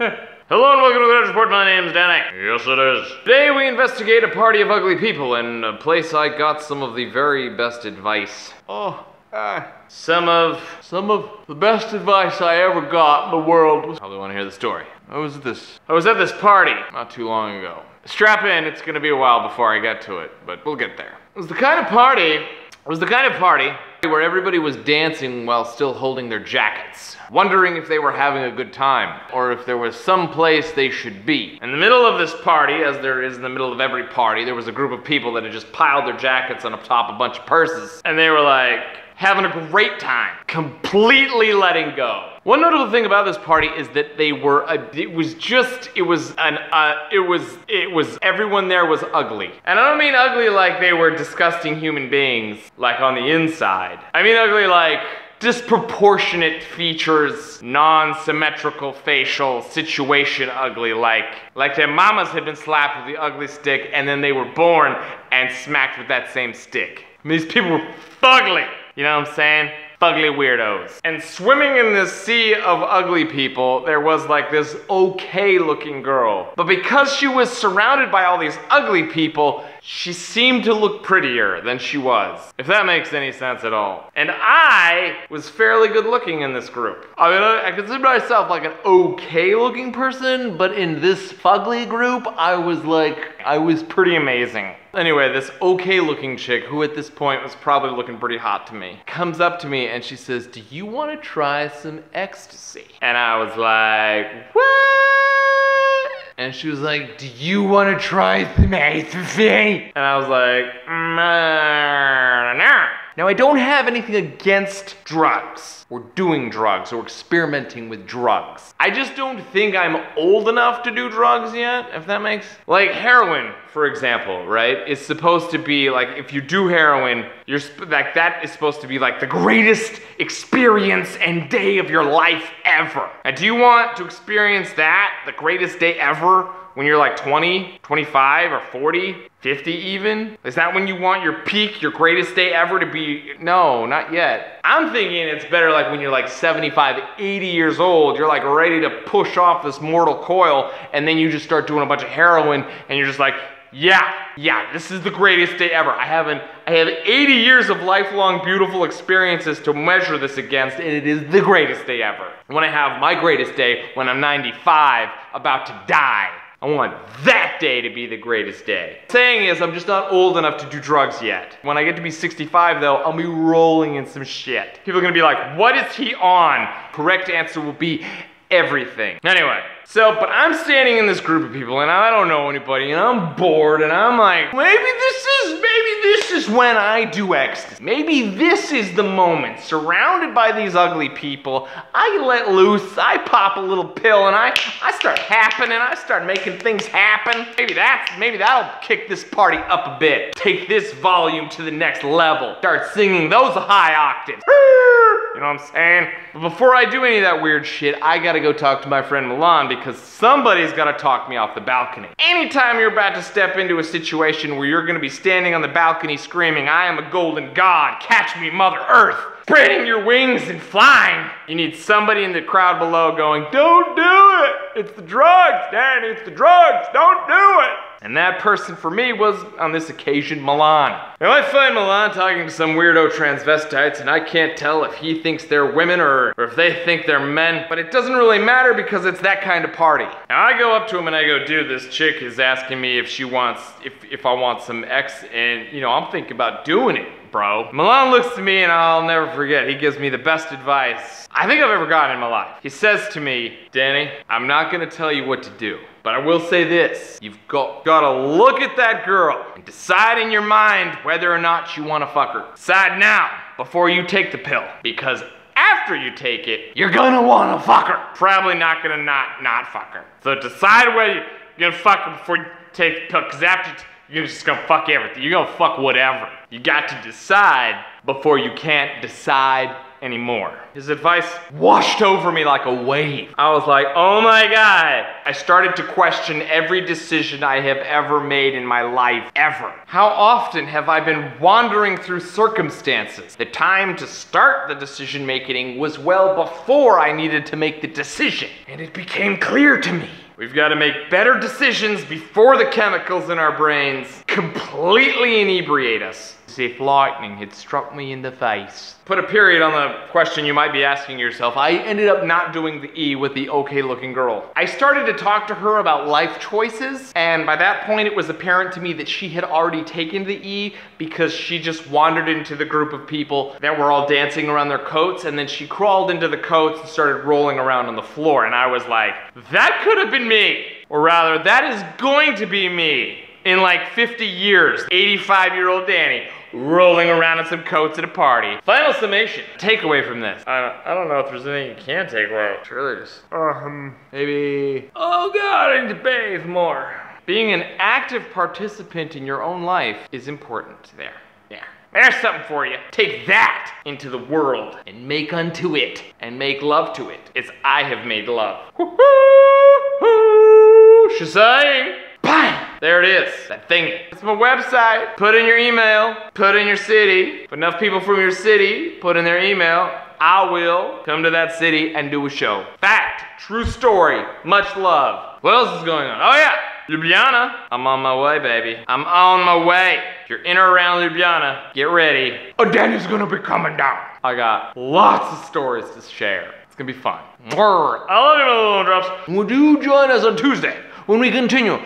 Hello and welcome to the Gradual Report. My name's Danny. Yes, it is. Today we investigate a party of ugly people in a place I got some of the very best advice. Some of the best advice I ever got in the world was... Probably want to hear the story. I was at this party not too long ago. Strap in, it's gonna be a while before I get to it, but we'll get there. It was the kind of party where everybody was dancing while still holding their jackets, wondering if they were having a good time, or if there was some place they should be. In the middle of this party, as there is in the middle of every party, there was a group of people that had just piled their jackets on top of a bunch of purses, and they were like, having a great time, completely letting go. One notable thing about this party is that they were, everyone there was ugly. And I don't mean ugly like they were disgusting human beings, like on the inside. I mean ugly like disproportionate features, non-symmetrical facial situation ugly, like their mamas had been slapped with the ugly stick and then they were born and smacked with that same stick. I mean, these people were fugly. You know what I'm saying? Fugly weirdos. And swimming in this sea of ugly people, there was like this okay looking girl. But because she was surrounded by all these ugly people, she seemed to look prettier than she was. If that makes any sense at all. And I was fairly good looking in this group. I mean, I consider myself like an okay looking person, but in this fugly group, I was pretty amazing. Anyway, this okay looking chick, who at this point was probably looking pretty hot to me, comes up to me and she says, "Do you want to try some ecstasy?" And I was like, "What?" And she was like, "Do you want to try some ecstasy?" And I was like, nah. Now, I don't have anything against drugs, or doing drugs, or experimenting with drugs. I just don't think I'm old enough to do drugs yet, if that makes... Like heroin, for example, right? It's supposed to be like, if you do heroin, that is supposed to be like the greatest experience and day of your life ever. And do you want to experience that, the greatest day ever, when you're like 20, 25, or 40, 50 even? Is that when you want your peak, your greatest day ever to be? No, not yet. I'm thinking it's better like when you're like 75, 80 years old, you're like ready to push off this mortal coil, and then you just start doing a bunch of heroin, and you're just like, yeah, this is the greatest day ever. I have 80 years of lifelong beautiful experiences to measure this against, and it is the greatest day ever. And when I have my greatest day, when I'm 95, about to die, I want that day to be the greatest day. Saying is, I'm just not old enough to do drugs yet. When I get to be 65 though, I'll be rolling in some shit. People are gonna be like, what is he on? Correct answer will be everything. Anyway, but I'm standing in this group of people and I don't know anybody and I'm bored and I'm like, maybe this is when I do ecstasy. Maybe this is the moment. Surrounded by these ugly people, I let loose, I pop a little pill and I start happening, I start making things happen. Maybe that'll kick this party up a bit. Take this volume to the next level. Start singing those high octaves. You know what I'm saying? But before I do any of that weird shit, I gotta go talk to my friend Milan because somebody's gotta talk me off the balcony. Anytime you're about to step into a situation where you're gonna be standing on the balcony screaming, "I am a golden god, catch me, Mother Earth," spreading your wings and flying, you need somebody in the crowd below going, "Don't do it! It's the drugs, Danny, it's the drugs, don't do it!" And that person for me was, on this occasion, Milan. Now I find Milan talking to some weirdo transvestites and I can't tell if he thinks they're women or if they think they're men, but it doesn't really matter because it's that kind of party. Now I go up to him and I go, "Dude, this chick is asking me if I want some X, and you know, I'm thinking about doing it, bro." Milan looks to me and I'll never forget, he gives me the best advice I think I've ever gotten in my life. He says to me, "Danny, I'm not gonna tell you what to do, but I will say this, you've gotta look at that girl and decide in your mind whether or not you wanna fuck her. Decide now, before you take the pill, because after you take it, you're gonna wanna fuck her. Probably not gonna not fuck her. So decide whether you're gonna fuck her before you take the pill, because after you're just gonna fuck everything. You're gonna fuck whatever. You got to decide before you can't decide anymore. His advice washed over me like a wave. I was like, oh my God. I started to question every decision I have ever made in my life, ever. How often have I been wandering through circumstances? The time to start the decision making was well before I needed to make the decision. And it became clear to me. We've got to make better decisions before the chemicals in our brains completely inebriate us. As if lightning had struck me in the face. Put a period on the question you might be asking yourself. I ended up not doing the E with the okay looking girl. I started to talk to her about life choices, and by that point it was apparent to me that she had already taken the E because she just wandered into the group of people that were all dancing around their coats, and then she crawled into the coats and started rolling around on the floor, and I was like, that could have been me. Or rather, that is going to be me. In like 50 years, 85-year-old Danny rolling around in some coats at a party. Final summation. Takeaway from this. I don't know if there's anything you can take away. Surely just, maybe, oh God, I need to bathe more. Being an active participant in your own life is important there. Yeah. There's something for you. Take that into the world and make unto it and make love to it as I have made love. Shazang! Bang! There it is, that thingy. It's my website. Put in your email, put in your city. If enough people from your city put in their email, I will come to that city and do a show. Fact, true story, much love. What else is going on? Oh yeah, Ljubljana. I'm on my way, baby. I'm on my way. If you're in or around Ljubljana, get ready. Danny's gonna be coming down. I got lots of stories to share. It's gonna be fun. I love you, my little drops. Would you join us on Tuesday when we continue?